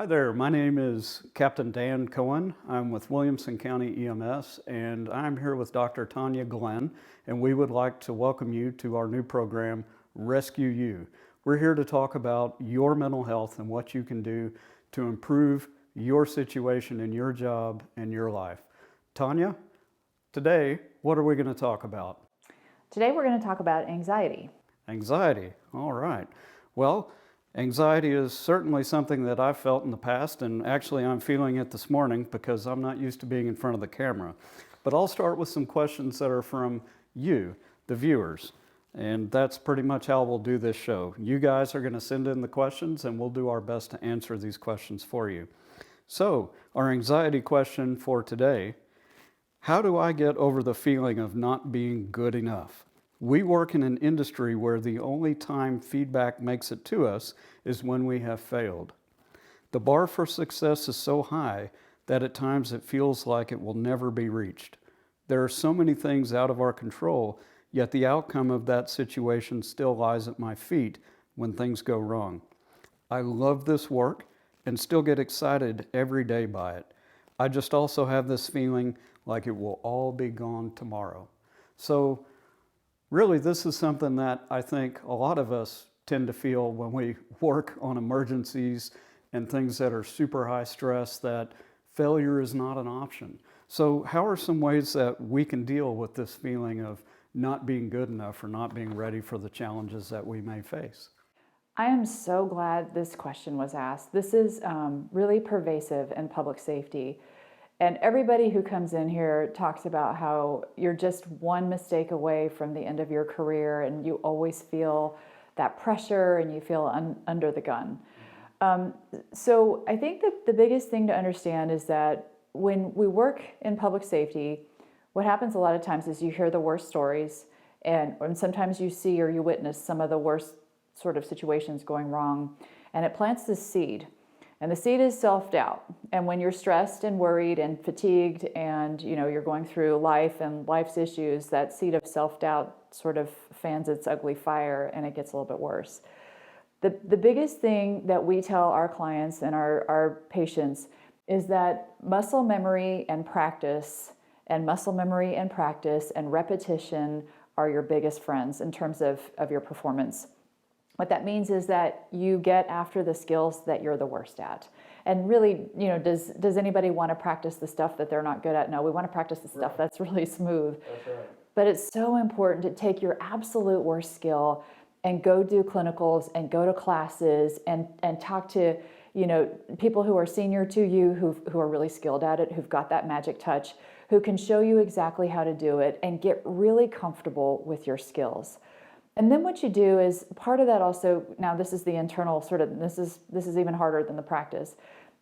Hi there, my name is Captain Dan Cohen. I'm with Williamson County EMS, and I'm here with Dr. Tanya Glenn, and we would like to welcome you to our new program, Rescue You. We're here to talk about your mental health and what you can do to improve your situation in your job and your life. Tanya, today, what are we going to talk about? Today we're going to talk about anxiety. Anxiety, all right. Well, anxiety is certainly something that I've felt in the past, and actually I'm feeling it this morning because I'm not used to being in front of the camera. But I'll start with some questions that are from you, the viewers, and that's pretty much how we'll do this show. You guys are going to send in the questions, and we'll do our best to answer these questions for you. So, our anxiety question for today: how do I get over the feeling of not being good enough? We work in an industry where the only time feedback makes it to us is when we have failed. The bar for success is so high that at times it feels like it will never be reached. There are so many things out of our control, yet the outcome of that situation still lies at my feet when things go wrong. I love this work and still get excited every day by it. I just also have this feeling like it will all be gone tomorrow. So, really, this is something that I think a lot of us tend to feel when we work on emergencies and things that are super high stress, that failure is not an option. So how are some ways that we can deal with this feeling of not being good enough or not being ready for the challenges that we may face? I am so glad this question was asked. This is really pervasive in public safety. And everybody who comes in here talks about how you're just one mistake away from the end of your career, and you always feel that pressure and you feel under the gun. So I think that the biggest thing to understand is that when we work in public safety, what happens a lot of times is you hear the worst stories, and sometimes you see or you witness some of the worst sort of situations going wrong, and it plants this seed. And the seed is self-doubt. And when you're stressed and worried and fatigued and you're going through life and life's issues, that seed of self-doubt sort of fans its ugly fire, and it gets a little bit worse. The biggest thing that we tell our clients and our patients is that muscle memory and practice and repetition are your biggest friends in terms of your performance. What that means is that you get after the skills that you're the worst at. And really, does anybody want to practice the stuff that they're not good at? No, we want to practice the stuff that's really smooth. That's right. But it's so important to take your absolute worst skill and go do clinicals and go to classes and talk to people who are senior to you, who are really skilled at it, who've got that magic touch, who can show you exactly how to do it and get really comfortable with your skills. And then what you do is part of that also, now this is the internal sort of, this is even harder than the practice,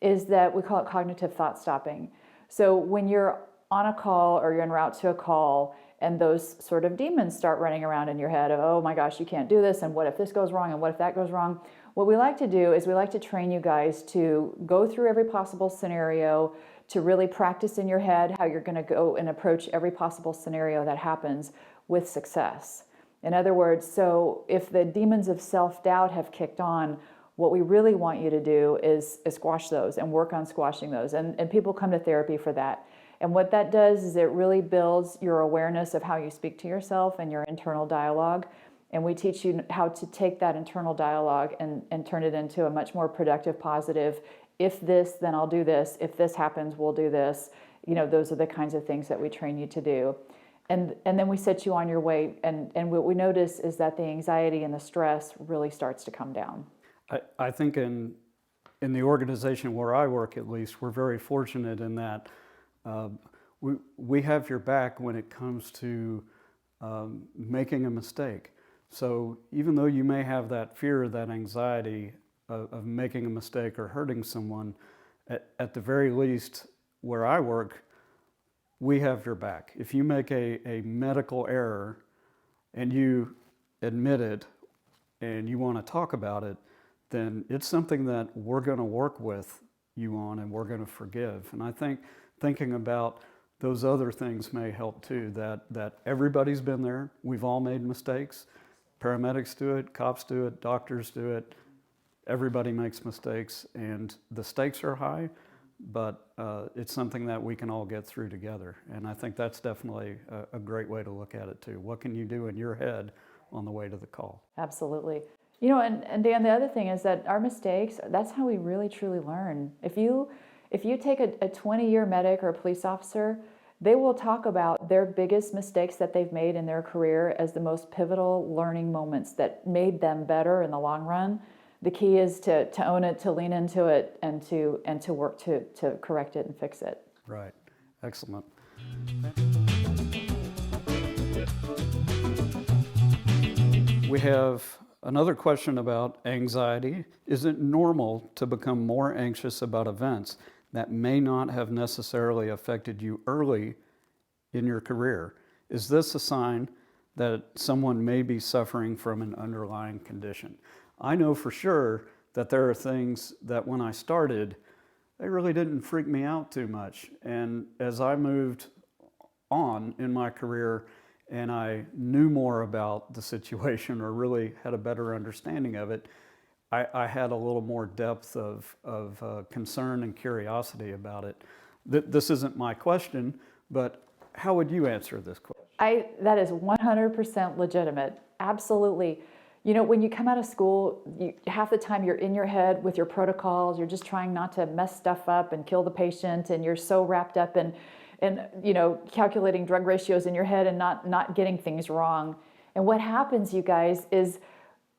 is that we call it cognitive thought stopping. So when you're on a call or you're en route to a call and those sort of demons start running around in your head of, oh my gosh, you can't do this, and what if this goes wrong, and what if that goes wrong? What we like to do is we like to train you guys to go through every possible scenario, to really practice in your head how you're going to go and approach every possible scenario that happens with success. In other words, so if the demons of self-doubt have kicked on, what we really want you to do is squash those and work on squashing those. And people come to therapy for that. And what that does is it really builds your awareness of how you speak to yourself and your internal dialogue. And we teach you how to take that internal dialogue and turn it into a much more productive, positive, if this, then I'll do this. If this happens, we'll do this. Those are the kinds of things that we train you to do. And then we set you on your way, and what we notice is that the anxiety and the stress really starts to come down. I think in the organization where I work, at least, we're very fortunate in that we have your back when it comes to making a mistake. So even though you may have that fear, that anxiety of making a mistake or hurting someone, at the very least, where I work, we have your back. If you make a medical error and you admit it and you want to talk about it, then it's something that we're going to work with you on and we're going to forgive. And I think thinking about those other things may help too, that everybody's been there. We've all made mistakes. Paramedics do it, cops do it, doctors do it. everybody makes mistakes, and the stakes are high, but it's something that we can all get through together. And I think that's definitely a great way to look at it too. What can you do in your head on the way to the call? Absolutely. You know, and Dan, the other thing is that our mistakes, that's how we really truly learn. If you take a 20-year medic or a police officer, they will talk about their biggest mistakes that they've made in their career as the most pivotal learning moments that made them better in the long run. The key is to own it, to lean into it, and to work to correct it and fix it. Right. Excellent. We have another question about anxiety. Is it normal to become more anxious about events that may not have necessarily affected you early in your career? Is this a sign that someone may be suffering from an underlying condition? I know for sure that there are things that when I started, they really didn't freak me out too much. And as I moved on in my career and I knew more about the situation or really had a better understanding of it, I had a little more depth of concern and curiosity about it. This isn't my question, but how would you answer this question? That is 100% legitimate. Absolutely. You know, when you come out of school, half the time you're in your head with your protocols. You're just trying not to mess stuff up and kill the patient, and you're so wrapped up in you know, calculating drug ratios in your head and not getting things wrong. And what happens, you guys, is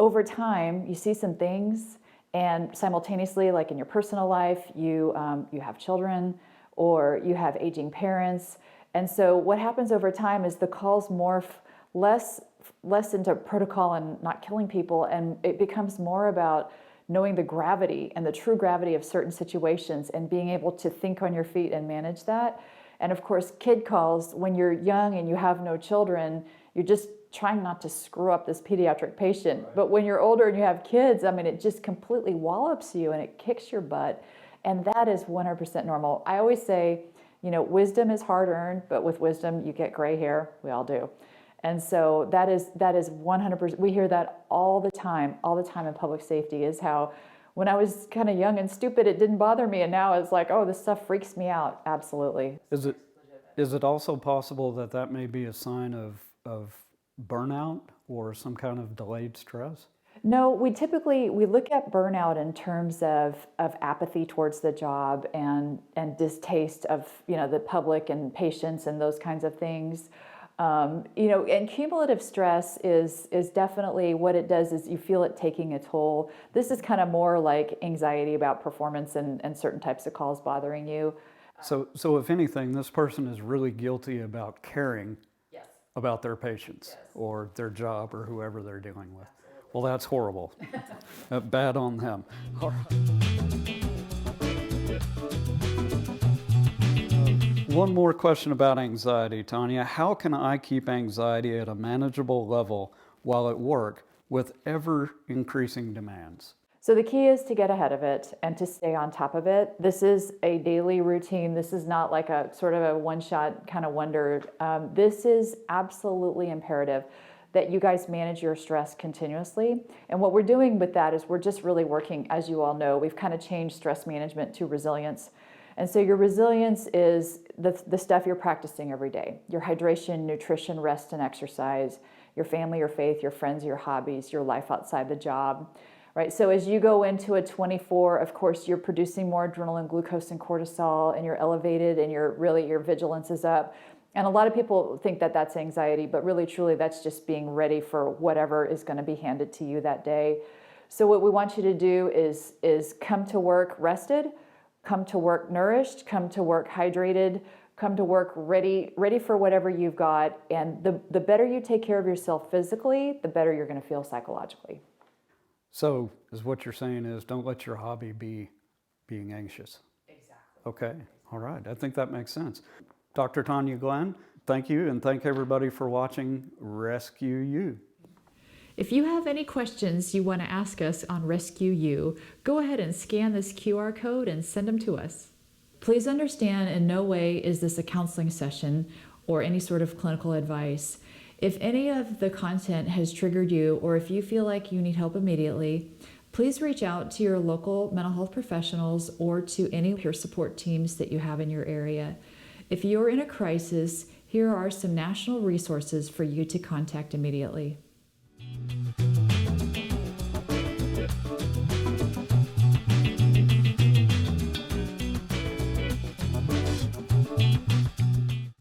over time you see some things, and simultaneously, like in your personal life, you have children or you have aging parents. And so what happens over time is the calls morph less into protocol and not killing people, and it becomes more about knowing the gravity and the true gravity of certain situations and being able to think on your feet and manage that. And of course, kid calls, when you're young and you have no children, you're just trying not to screw up this pediatric patient. Right. But when you're older and you have kids, I mean, it just completely wallops you and it kicks your butt. And that is 100% normal. I always say, you know, wisdom is hard earned, but with wisdom, you get gray hair. We all do. And so that is 100%. We hear that all the time in public safety, is how when I was kind of young and stupid, it didn't bother me. And now it's like, oh, this stuff freaks me out. Absolutely. Is it also possible that that may be a sign of burnout or some kind of delayed stress? No, we look at burnout in terms of apathy towards the job and distaste of, you know, the public and patients and those kinds of things. You know, and cumulative stress is definitely what it does, is you feel it taking a toll. This is kind of more like anxiety about performance and certain types of calls bothering you. So if anything, this person is really guilty about caring Yes. about their patients. Yes. Or their job or whoever they're dealing with. Absolutely. Well, that's horrible. Bad on them. All right. One more question about anxiety, Tanya. How can I keep anxiety at a manageable level while at work with ever increasing demands? So the key is to get ahead of it and to stay on top of it. This is a daily routine. This is not like a sort of a one-shot kind of wonder. This is absolutely imperative that you guys manage your stress continuously. And what we're doing with that is we're just really working, as you all know, we've kind of changed stress management to resilience. And so your resilience is the stuff you're practicing every day. Your hydration, nutrition, rest, and exercise, your family, your faith, your friends, your hobbies, your life outside the job, right? So as you go into a 24, of course, you're producing more adrenaline, glucose, and cortisol, and you're elevated, and your vigilance is up. And a lot of people think that that's anxiety, but really, truly, that's just being ready for whatever is going to be handed to you that day. So what we want you to do is come to work rested, come to work nourished, come to work hydrated, come to work ready for whatever you've got. And the better you take care of yourself physically, the better you're going to feel psychologically. So, is what you're saying is don't let your hobby be being anxious. Exactly. Okay. All right. I think that makes sense. Dr. Tanya Glenn, thank you, and thank everybody for watching Rescue You. If you have any questions you want to ask us on Rescue You, go ahead and scan this QR code and send them to us. Please understand, in no way is this a counseling session or any sort of clinical advice. If any of the content has triggered you, or if you feel like you need help immediately, please reach out to your local mental health professionals or to any peer support teams that you have in your area. If you're in a crisis, here are some national resources for you to contact immediately.